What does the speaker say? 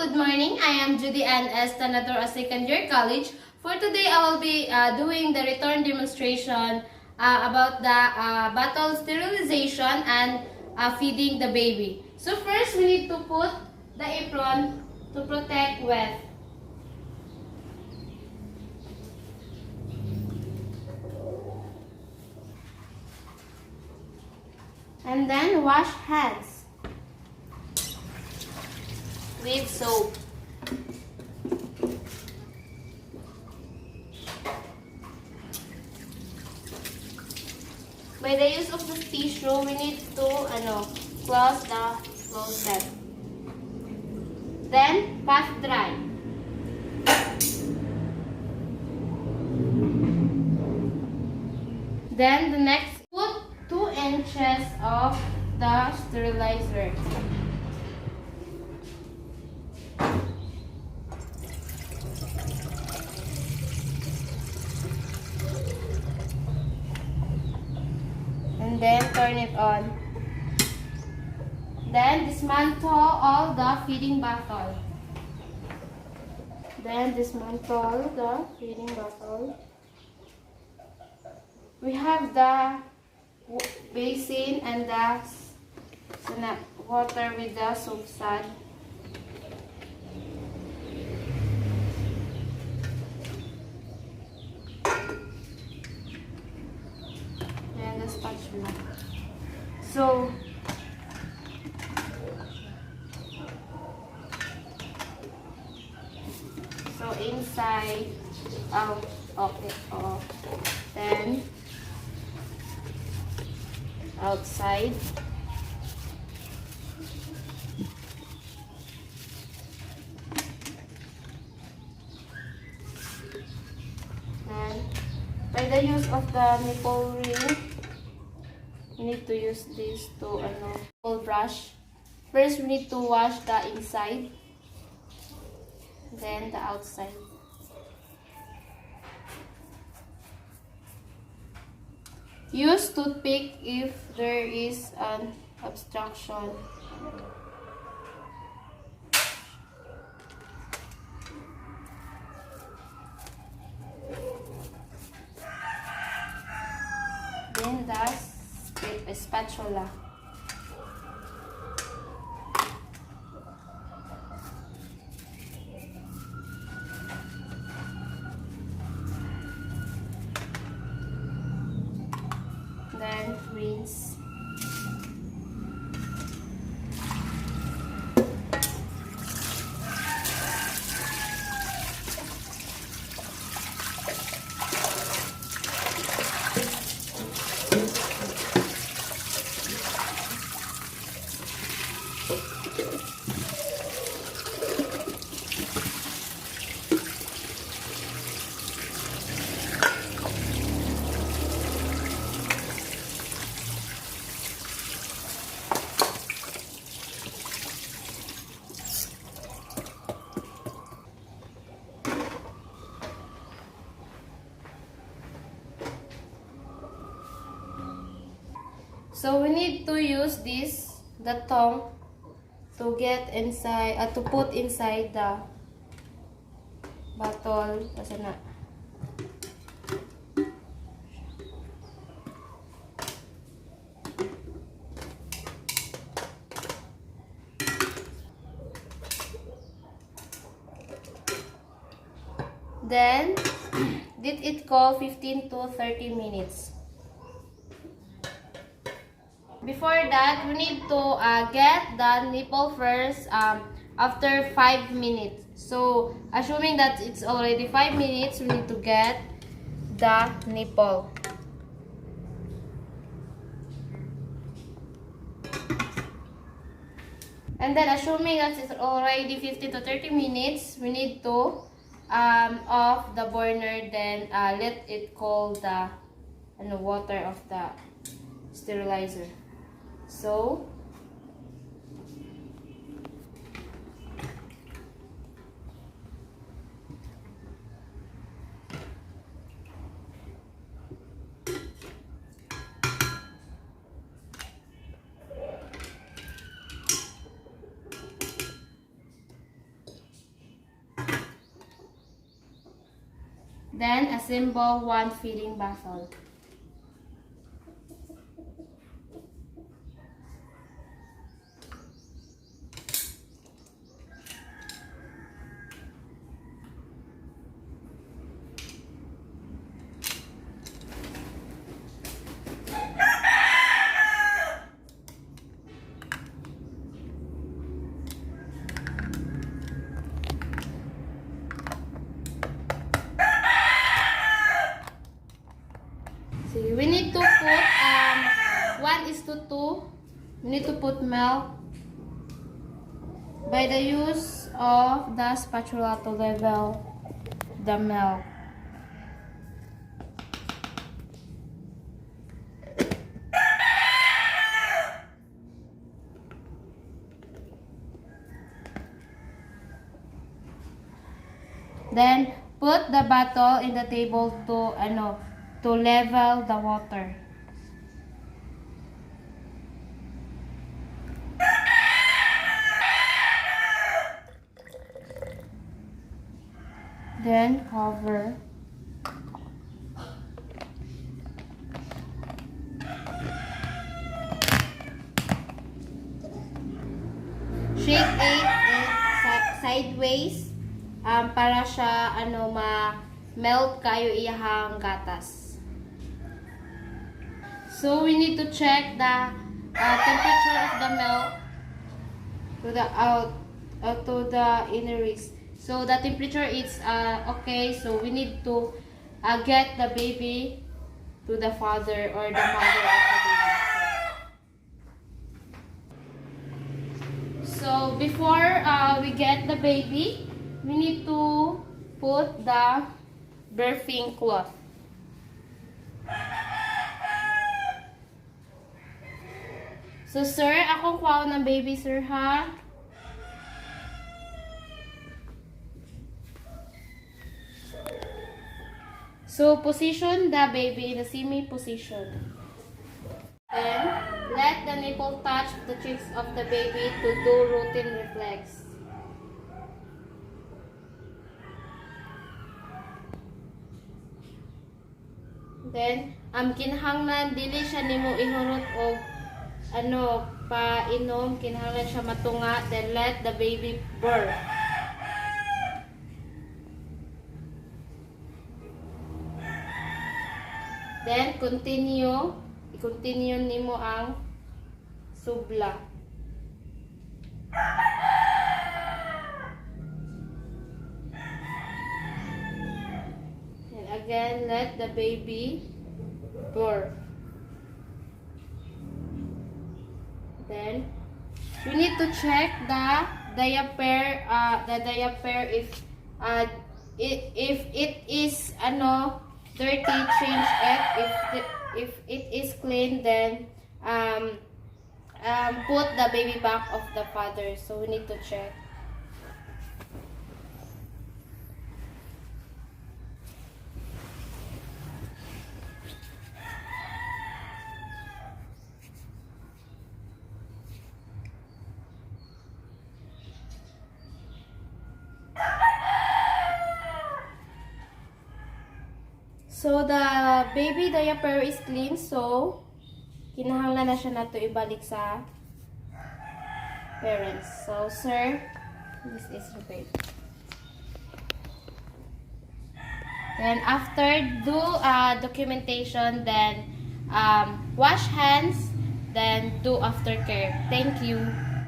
good morning. I am Judy Ann S. Tanador, a second year college. For today, I will be doing the return demonstration about the bottle sterilization and feeding the baby. So first, we need to put the apron to protect wet. And then wash hands with soap. By the use of the tissue, we need to close the closet. Then pat dry. Then the next, put 2 inches of the sterilizer. And then turn it on. Then dismantle all the feeding bottle. Then dismantle the feeding bottle. We have the basin and the water with the soap sand. And the spatula. So inside, out, okay, off. Then outside. And by the use of the nipple ring, we need to use this to nipple brush. First, we need to wash the inside, then the outside. Use toothpick if there is an obstruction. Then the spatula. Then rinse. So we need to use the tongue to get inside, to put inside the bottle. Kasi na. Then, let it cool 15 to 30 minutes. Before that, we need to get the nipple first after 5 minutes. So, assuming that it's already 5 minutes, we need to get the nipple. And then, assuming that it's already 15 to 30 minutes, we need to off the burner, then let it cool the water of the sterilizer. So Then assemble one feeding bottle. So we need to put 1:2. We need to put milk by the use of the spatula to level the milk. Then put the bottle in the table to level the water. Then cover. Shake it sideways para siya ma-melt kayo iyahang gatas. So we need to check the temperature of the milk to the inner rings. So the temperature is okay. So we need to get the baby to the father or the mother of the baby. So before we get the baby, we need to put the birthing cloth. So sir, akong kuha ng baby sir ha. So position the baby in a semi position. Then let the nipple touch the cheeks of the baby to do routine reflex. Then kinahanglan dili siya nimo ihurot og painom, kinahanglan siya matunga, then let the baby birth. Then i-continue nimo ang subla. And again, let the baby birth. Then we need to check the diaper if it is dirty, change it. If it is clean, then put the baby back of the father. So we need to check. So the baby diaper is clean, so kinahanglan na siya nato ibalik sa parents. So sir, this is the baby. Then after do documentation, then wash hands, then do aftercare. Thank you.